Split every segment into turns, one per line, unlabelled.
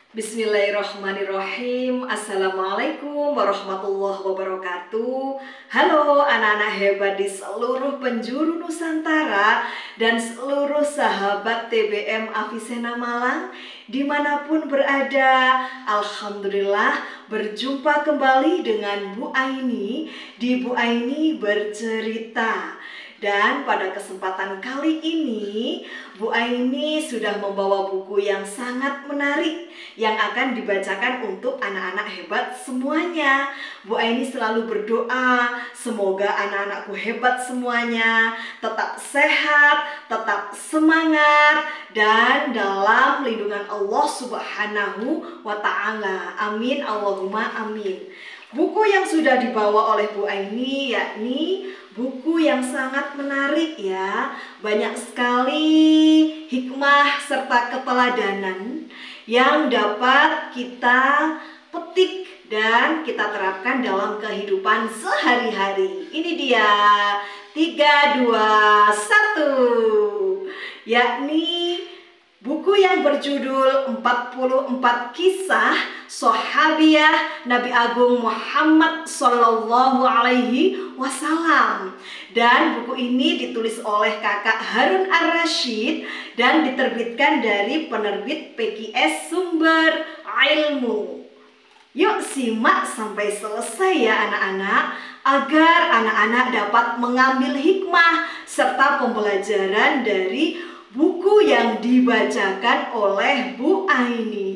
Bismillahirrahmanirrahim. Assalamualaikum warahmatullahi wabarakatuh. Halo anak-anak hebat di seluruh penjuru Nusantara dan seluruh sahabat TBM Avicenna Malang dimanapun berada. Alhamdulillah berjumpa kembali dengan Bu Aini di Bu Aini Bercerita. Dan pada kesempatan kali ini, Bu Aini sudah membawa buku yang sangat menarik yang akan dibacakan untuk anak-anak hebat semuanya. Bu Aini selalu berdoa, semoga anak-anakku hebat semuanya tetap sehat, tetap semangat, dan dalam lindungan Allah Subhanahu wa Ta'ala. Amin, Allahumma amin. Buku yang sudah dibawa oleh Bu Aini yakni buku yang sangat menarik ya. Banyak sekali hikmah serta keteladanan yang dapat kita petik dan kita terapkan dalam kehidupan sehari-hari. Ini dia 3, 2, 1, yakni buku yang berjudul 44 Kisah Sahabiah Nabi Agung Muhammad Sallallahu Alaihi Wasallam. Dan buku ini ditulis oleh kakak Harun Ar-Rasyid dan diterbitkan dari penerbit PKS Sumber Ilmu. Yuk simak sampai selesai ya anak-anak, agar anak-anak dapat mengambil hikmah serta pembelajaran dari buku yang dibacakan oleh Bu Aini.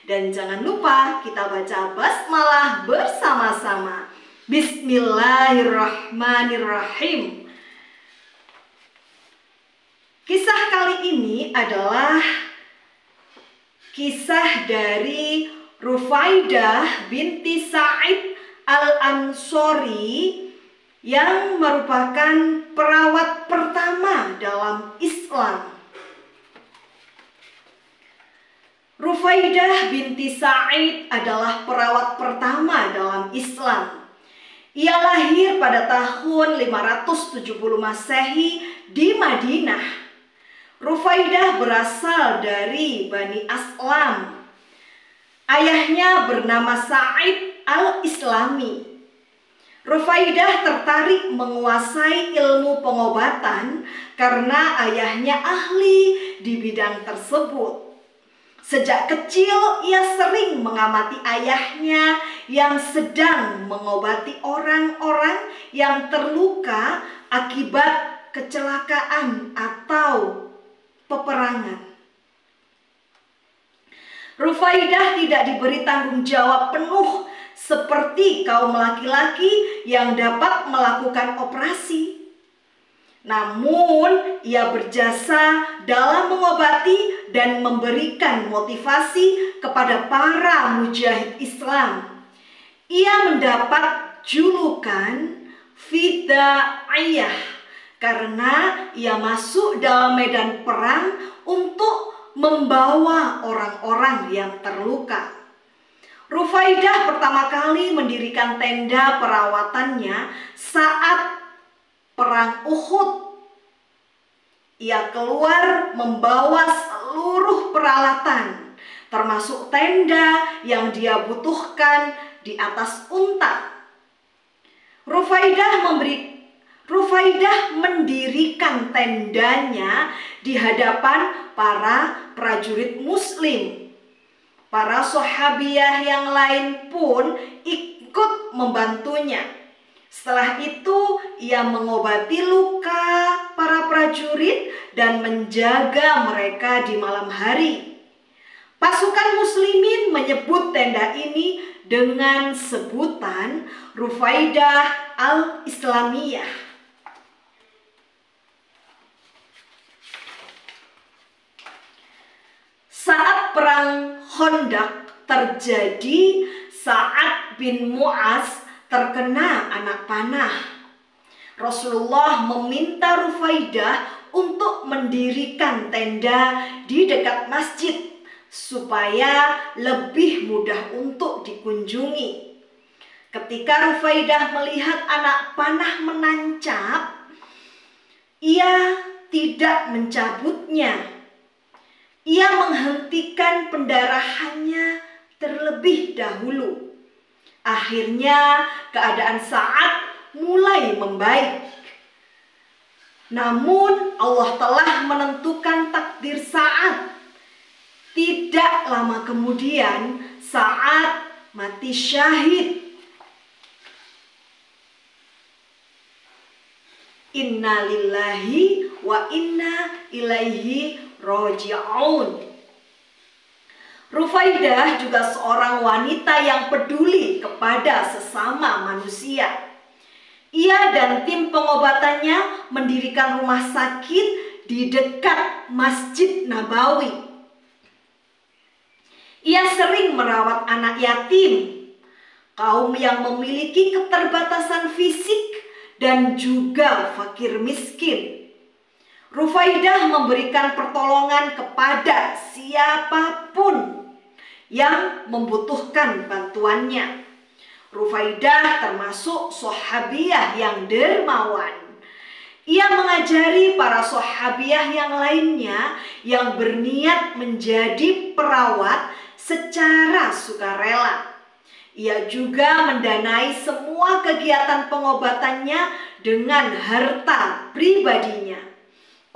Dan jangan lupa kita baca basmalah bersama-sama. Bismillahirrahmanirrahim. Kisah kali ini adalah kisah dari Rufaidah binti Sa'id Al-Ansori yang merupakan perawat pertama dalam Islam. Rufaidah binti Sa'id adalah perawat pertama dalam Islam. Ia lahir pada tahun 570 Masehi di Madinah. Rufaidah berasal dari Bani Aslam. Ayahnya bernama Sa'id Al-Islami. Rufaidah tertarik menguasai ilmu pengobatan karena ayahnya ahli di bidang tersebut. Sejak kecil ia sering mengamati ayahnya yang sedang mengobati orang-orang yang terluka akibat kecelakaan atau peperangan. Rufaidah tidak diberi tanggung jawab penuh seperti kaum laki-laki yang dapat melakukan operasi. Namun, ia berjasa dalam mengobati dan memberikan motivasi kepada para mujahid Islam. Ia mendapat julukan Fidaiyah karena ia masuk dalam medan perang untuk membawa orang-orang yang terluka. Rufaidah pertama kali mendirikan tenda perawatannya saat Perang Uhud. Ia keluar membawa seluruh peralatan, termasuk tenda yang dia butuhkan di atas unta. Rufaidah mendirikan tendanya di hadapan para prajurit Muslim. Para sahabiah yang lain pun ikut membantunya. Setelah itu, ia mengobati luka para prajurit dan menjaga mereka di malam hari. Pasukan muslimin menyebut tenda ini dengan sebutan Rufaidah Al-Islamiyah. Saat perang Khandaq terjadi, Sa'ad bin Mu'az terkena anak panah. Rasulullah meminta Rufaidah untuk mendirikan tenda di dekat masjid supaya lebih mudah untuk dikunjungi. Ketika Rufaidah melihat anak panah menancap, ia tidak mencabutnya. Ia menghentikan pendarahannya terlebih dahulu. Akhirnya keadaan Sa'ad mulai membaik. Namun Allah telah menentukan takdir Sa'ad. Tidak lama kemudian Sa'ad mati syahid. Inna lillahi wa inna ilaihi roji'un. Rufaidah juga seorang wanita yang peduli kepada sesama manusia. Ia dan tim pengobatannya mendirikan rumah sakit di dekat Masjid Nabawi. Ia sering merawat anak yatim, kaum yang memiliki keterbatasan fisik, dan juga fakir miskin. Rufaidah memberikan pertolongan kepada siapapun yang membutuhkan bantuannya. Rufaidah termasuk sahabiah yang dermawan. Ia mengajari para sahabiah yang lainnya yang berniat menjadi perawat secara sukarela. Ia juga mendanai semua kegiatan pengobatannya dengan harta pribadinya.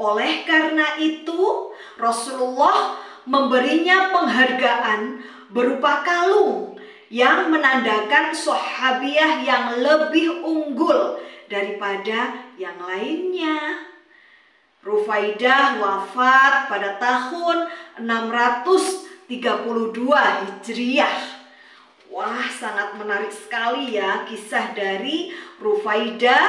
Oleh karena itu, Rasulullah memberinya penghargaan berupa kalung yang menandakan sahabiah yang lebih unggul daripada yang lainnya. Rufaidah wafat pada tahun 632 Hijriah. Wah, sangat menarik sekali ya kisah dari Rufaidah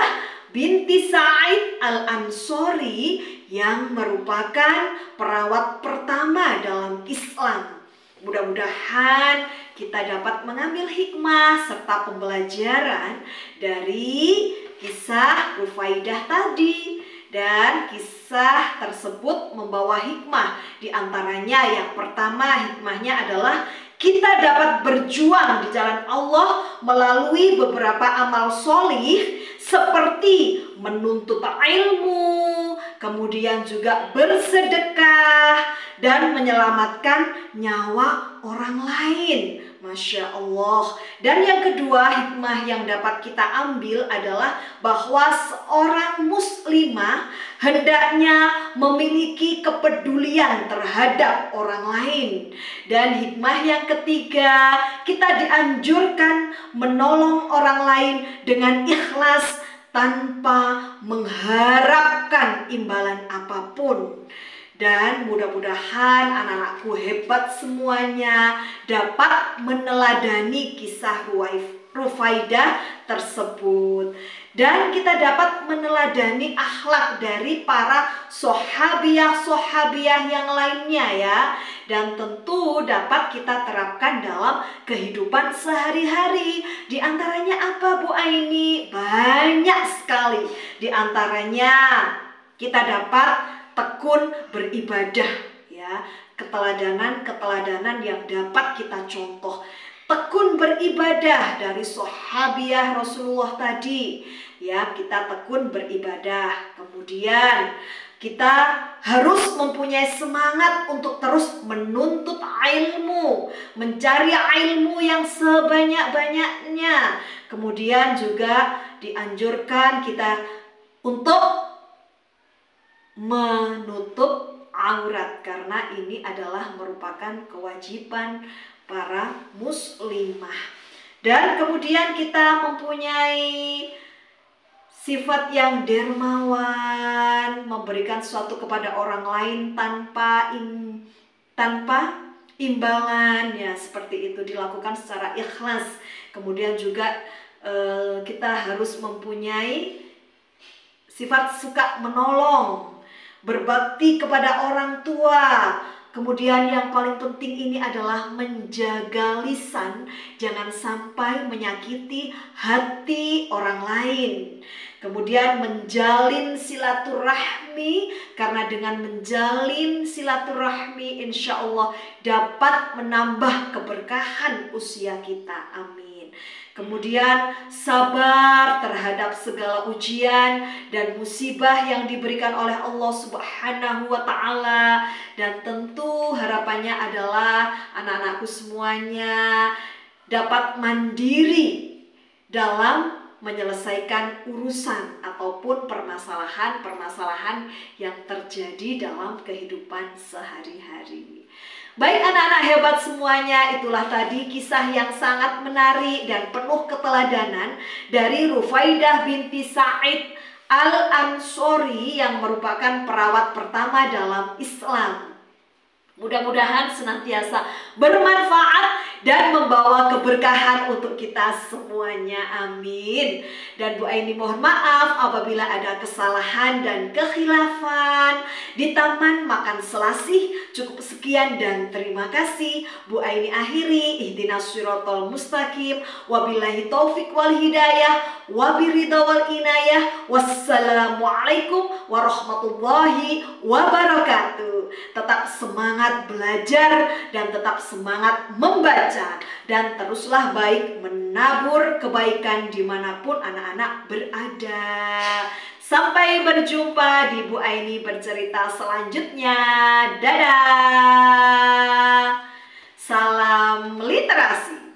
binti Sa'id al-Ansori yang merupakan perawat pertama dalam Islam. Mudah-mudahan kita dapat mengambil hikmah serta pembelajaran dari kisah Rufaidah tadi. Dan kisah tersebut membawa hikmah. Di antaranya yang pertama, hikmahnya adalah kita dapat berjuang di jalan Allah melalui beberapa amal solih seperti menuntut ilmu, kemudian juga bersedekah, dan menyelamatkan nyawa orang lain. Masya Allah. Dan yang kedua, hikmah yang dapat kita ambil adalah bahwa seorang muslimah hendaknya memiliki kepedulian terhadap orang lain. Dan hikmah yang ketiga, kita dianjurkan menolong orang lain dengan ikhlas tanpa mengharapkan imbalan apapun. Dan mudah-mudahan anak-anakku hebat semuanya dapat meneladani kisah Rufaidah tersebut. Dan kita dapat meneladani akhlak dari para sahabiah-sahabiah yang lainnya ya. Dan tentu dapat kita terapkan dalam kehidupan sehari-hari. Di antaranya apa Bu Aini? Banyak sekali. Di antaranya kita dapat tekun beribadah ya, keteladanan yang dapat kita contoh. Tekun beribadah dari sahabiah Rasulullah tadi ya, kita tekun beribadah. Kemudian kita harus mempunyai semangat untuk terus menuntut ilmu, mencari ilmu yang sebanyak-banyaknya. Kemudian juga dianjurkan kita untuk menutup aurat, karena ini adalah merupakan kewajiban para muslimah. Dan kemudian kita mempunyai sifat yang dermawan, memberikan sesuatu kepada orang lain tanpa imbalan ya, seperti itu, dilakukan secara ikhlas. Kemudian juga kita harus mempunyai sifat suka menolong, berbakti kepada orang tua. Kemudian yang paling penting ini adalah menjaga lisan, jangan sampai menyakiti hati orang lain. Kemudian menjalin silaturahmi, karena dengan menjalin silaturahmi insya Allah dapat menambah keberkahan usia kita. Amin. kemudian sabar terhadap segala ujian dan musibah yang diberikan oleh Allah Subhanahu wa Ta'ala. Dan tentu harapannya adalah anak-anakku semuanya dapat mandiri dalam menyelesaikan urusan ataupun permasalahan-permasalahan yang terjadi dalam kehidupan sehari-hari. Baik anak-anak hebat semuanya, itulah tadi kisah yang sangat menarik dan penuh keteladanan dari Rufaidah binti Sa'id Al-Ansori yang merupakan perawat pertama dalam Islam. Mudah-mudahan senantiasa bermanfaat dan membawa keberkahan untuk kita semuanya. Amin. Dan Bu Aini mohon maaf apabila ada kesalahan dan kekhilafan di Taman Makan Selasih. Cukup sekian dan terima kasih. Bu Aini akhiri, ihdinas siratal mustaqim, wabillahi taufik wal hidayah, wabiridha wal inayah. Wassalamualaikum warahmatullahi wabarakatuh. Tetap semangat belajar dan tetap semangat membaca, dan teruslah baik menabur kebaikan dimanapun anak-anak berada. Sampai berjumpa di Bu Aini bercerita selanjutnya. Dadah. Salam literasi.